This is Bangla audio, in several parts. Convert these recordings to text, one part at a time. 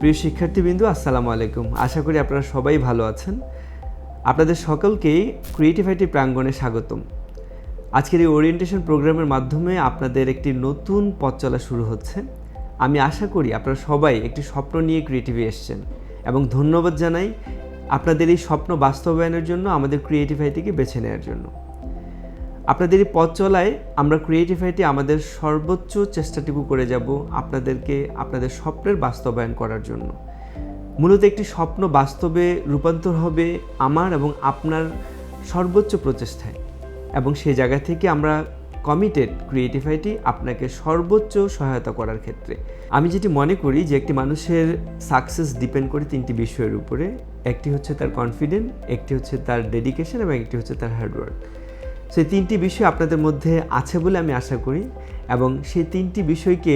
প্রিয় শিক্ষার্থীবৃন্দ, আসসালামু আলাইকুম। আশা করি আপনারা সবাই ভালো আছেন। আপনাদের সকলকেই ক্রিয়েটিভ আইটি প্রাঙ্গণে স্বাগতম। আজকের এই ওরিয়েন্টেশন প্রোগ্রামের মাধ্যমে আপনাদের একটি নতুন পথ চলা শুরু হচ্ছে। আমি আশা করি আপনারা সবাই একটি স্বপ্ন নিয়ে ক্রিয়েটিভে এসেছেন এবং ধন্যবাদ জানাই আপনাদের এই স্বপ্ন বাস্তবায়নের জন্য আমাদের ক্রিয়েটিভ আইটিকে বেছে নেওয়ার জন্য। আপনাদের এই পথ চলায় আমরা ক্রিয়েটিভ আইটি আমাদের সর্বোচ্চ চেষ্টাটুকু করে যাব আপনাদেরকে আপনাদের স্বপ্নের বাস্তবায়ন করার জন্য। মূলত একটি স্বপ্ন বাস্তবে রূপান্তর হবে আমার এবং আপনার সর্বোচ্চ প্রচেষ্টায়, এবং সেই জায়গা থেকে আমরা কমিটেড ক্রিয়েটিভ আইটি আপনাকে সর্বোচ্চ সহায়তা করার ক্ষেত্রে। আমি যেটি মনে করি যে একটি মানুষের সাকসেস ডিপেন্ড করে তিনটি বিষয়ের উপরে। একটি হচ্ছে তার কনফিডেন্স, একটি হচ্ছে তার ডেডিকেশন এবং একটি হচ্ছে তার হার্ডওয়ার্ক। সেই তিনটি বিষয় আপনাদের মধ্যে আছে বলে আমি আশা করি, এবং সেই তিনটি বিষয়কে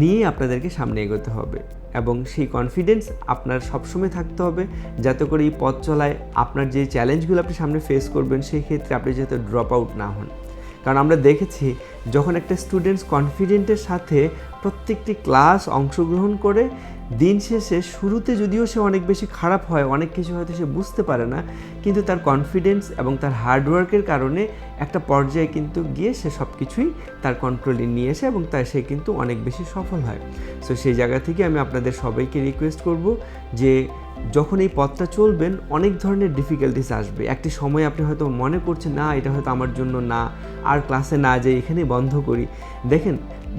নিয়ে আপনাদেরকে সামনে এগোতে হবে এবং সেই কনফিডেন্স আপনার সবসময় থাকতে হবে, যাতে করে এই পথ চলায় আপনার যে চ্যালেঞ্জগুলো আপনি সামনে ফেস করবেন সেই ক্ষেত্রে আপনি যাতে ড্রপ আউট না হন। কারণ আমরা দেখেছি যখন একটা স্টুডেন্টস কনফিডেন্টের সাথে প্রত্যেকটি ক্লাস অংশগ্রহণ করে, দিন শেষে শুরুতে যদিও সে অনেক বেশি খারাপ হয়, অনেক কিছু হয়তো সে বুঝতে পারে না, কিন্তু তার কনফিডেন্স এবং তার হার্ডওয়ার্কের কারণে একটা পর্যায়ে কিন্তু গিয়ে সে সব কিছুই তার কন্ট্রোলে নিয়ে আসে এবং সে কিন্তু অনেক বেশি সফল হয়। সো সেই জায়গা থেকে আমি আপনাদের সবাইকে রিকোয়েস্ট করব যে যখন এই পথটা চলবেন অনেক ধরনের ডিফিকাল্টিস আসবে। একটি সময় আপনি হয়তো মনে করছেন না, এটা হয়তো আমার জন্য না, আর ক্লাসে না যাই, এখানেই বন্ধ করি। দেখেন,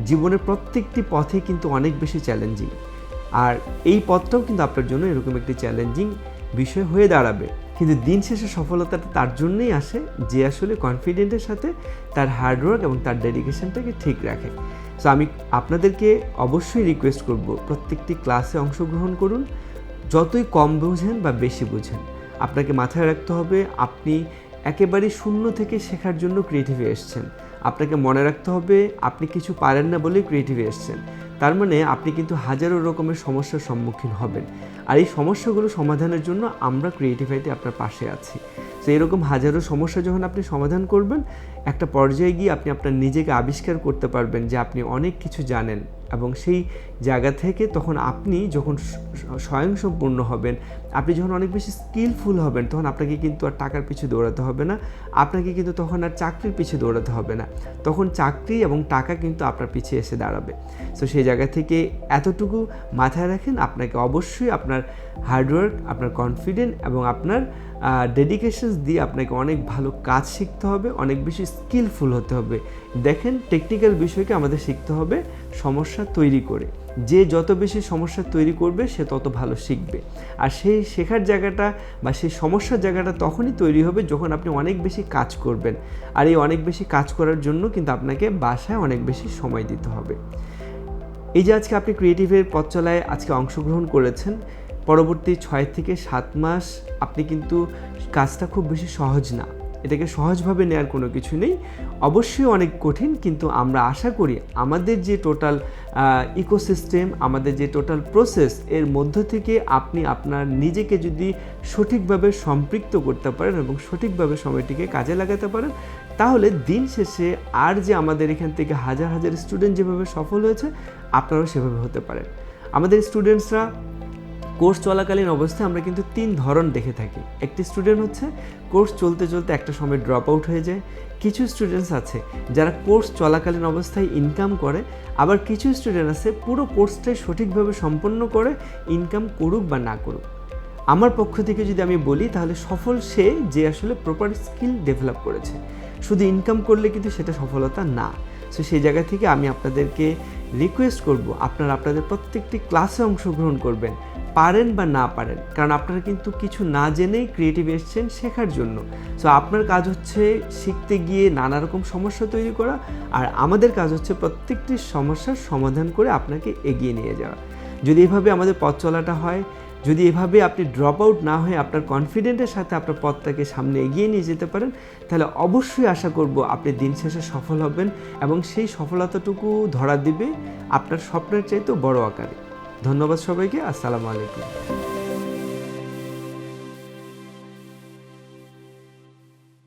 জীবনের প্রত্যেকটি পথে কিন্তু অনেক বেশি চ্যালেঞ্জিং, আর এই পথটাও কিন্তু আপনার জন্য এরকম একটি চ্যালেঞ্জিং বিষয় হয়ে দাঁড়াবে। কিন্তু দিন শেষে সফলতাটা তার জন্যই আসে যে আসলে কনফিডেন্টের সাথে তার হার্ডওয়ার্ক এবং তার ডেডিকেশনটাকে ঠিক রাখে। সো আমি আপনাদেরকে অবশ্যই রিকোয়েস্ট করব, প্রত্যেকটি ক্লাসে অংশগ্রহণ করুন। যতই কম বোঝেন বা বেশি বোঝেন, আপনাকে মাথায় রাখতে হবে আপনি একেবারে শূন্য থেকে শেখার জন্য ক্রিয়েটিভে এসেছেন। আপনাকে মনে রাখতে হবে আপনি কিছু পারেন না বলেই ক্রিয়েটিভে এসেছেন। তার মানে আপনি কিন্তু হাজারো রকমের সমস্যার সম্মুখীন হবেন, আর এই সমস্যাগুলো সমাধানের জন্য আমরা ক্রিয়েটিভ আইটি আপনার পাশে আছি। তো এরকম হাজারো সমস্যা যখন আপনি সমাধান করবেন, একটা পর্যায়ে গিয়ে আপনি আপনার নিজেকে আবিষ্কার করতে পারবেন যে আপনি অনেক কিছু জানেন, এবং সেই জায়গা থেকে তখন আপনি যখন স্বয়ংসম্পূর্ণ হবেন, আপনি যখন অনেক বেশি স্কিলফুল হবেন, তখন আপনাকে কিন্তু আর টাকার পিছু দৌড়াতে হবে না, আপনাকে কিন্তু তখন আর চাকরির পিছু দৌড়াতে হবে না, তখন চাকরি এবং টাকা কিন্তু আপনার পিছিয়ে এসে দাঁড়াবে। সো সেই জায়গা থেকে এতটুকু মাথায় রাখেন, আপনাকে অবশ্যই আপনার হার্ডওয়ার্ক, আপনার কনফিডেন্ট এবং আপনার ডেডিকেশনস দিয়ে আপনাকে অনেক ভালো কাজ শিখতে হবে, অনেক বেশি স্কিলফুল হতে হবে। দেখেন, টেকনিক্যাল বিষয়কে আমাদের শিখতে হবে সমস্যা তৈরি করে। যে যত বেশি সমস্যা তৈরি করবে সে তত ভালো শিখবে, আর সেই শেখার জায়গাটা বা সেই সমস্যার জায়গাটা তখনই তৈরি হবে যখন আপনি অনেক বেশি কাজ করবেন, আর এই অনেক বেশি কাজ করার জন্য কিন্তু আপনাকে বাসায় অনেক বেশি সময় দিতে হবে। এই যে আজকে আপনি ক্রিয়েটিভের পথ চলায় আজকে অংশগ্রহণ করেছেন, পরবর্তী 6 থেকে 7 মাস আপনি কিন্তু কাজটা খুব বেশি সহজ না, এটাকে সহজভাবে নেওয়ার কোনো কিছু নেই, অবশ্যই অনেক কঠিন। কিন্তু আমরা আশা করি আমাদের যে টোটাল ইকোসিস্টেম, আমাদের যে টোটাল প্রসেস, এর মধ্য থেকে আপনি আপনার নিজেকে যদি সঠিকভাবে সম্পৃক্ত করতে পারেন এবং সঠিকভাবে সময়টিকে কাজে লাগাতে পারেন, তাহলে দিন শেষে আর যে আমাদের এখান থেকে হাজার হাজার স্টুডেন্ট যেভাবে সফল হয়েছে, আপনারাও সেভাবে হতে পারেন। আমাদের স্টুডেন্টসরা কোর্স চলাকালীন অবস্থায় আমরা কিন্তু 3 ধরন দেখে থাকি। একটি স্টুডেন্ট হচ্ছে কোর্স চলতে চলতে একটা সময় ড্রপ আউট হয়ে যায়। কিছু স্টুডেন্টস আছে যারা কোর্স চলাকালীন অবস্থায় ইনকাম করে, আবার কিছু স্টুডেন্ট আছে পুরো কোর্সটাই সঠিকভাবে সম্পন্ন করে, ইনকাম করুক বা না করুক। আমার পক্ষ থেকে যদি আমি বলি, তাহলে সফল সে যে আসলে প্রপার স্কিল ডেভেলপ করেছে। শুধু ইনকাম করলে কিন্তু সেটা সফলতা না। সো সেই জায়গা থেকে আমি আপনাদেরকে রিকোয়েস্ট করব, আপনারা আপনাদের প্রত্যেকটি ক্লাসে অংশগ্রহণ করবেন, পারেন বা না পারেন, কারণ আপনারা কিন্তু কিছু না জেনেই ক্রিয়েটিভ এসেছেন শেখার জন্য। সো আপনার কাজ হচ্ছে শিখতে গিয়ে নানা রকম সমস্যা তৈরি করা, আর আমাদের কাজ হচ্ছে প্রত্যেকটি সমস্যার সমাধান করে আপনাকে এগিয়ে নিয়ে যাওয়া। যদি এভাবে আমাদের পথ চলাটা হয়, যদি এভাবে আপনি ড্রপ আউট না হয়ে আপনার কনফিডেন্টের সাথে আপনার পথটাকে সামনে এগিয়ে নিয়ে যেতে পারেন, তাহলে অবশ্যই আশা করব আপনি দিন শেষে সফল হবেন, এবং সেই সফলতাটুকু ধরা দিবে আপনার স্বপ্নের চাইতেও বড় আকারে। ধন্যবাদ সবাইকে। আসসালামু আলাইকুম।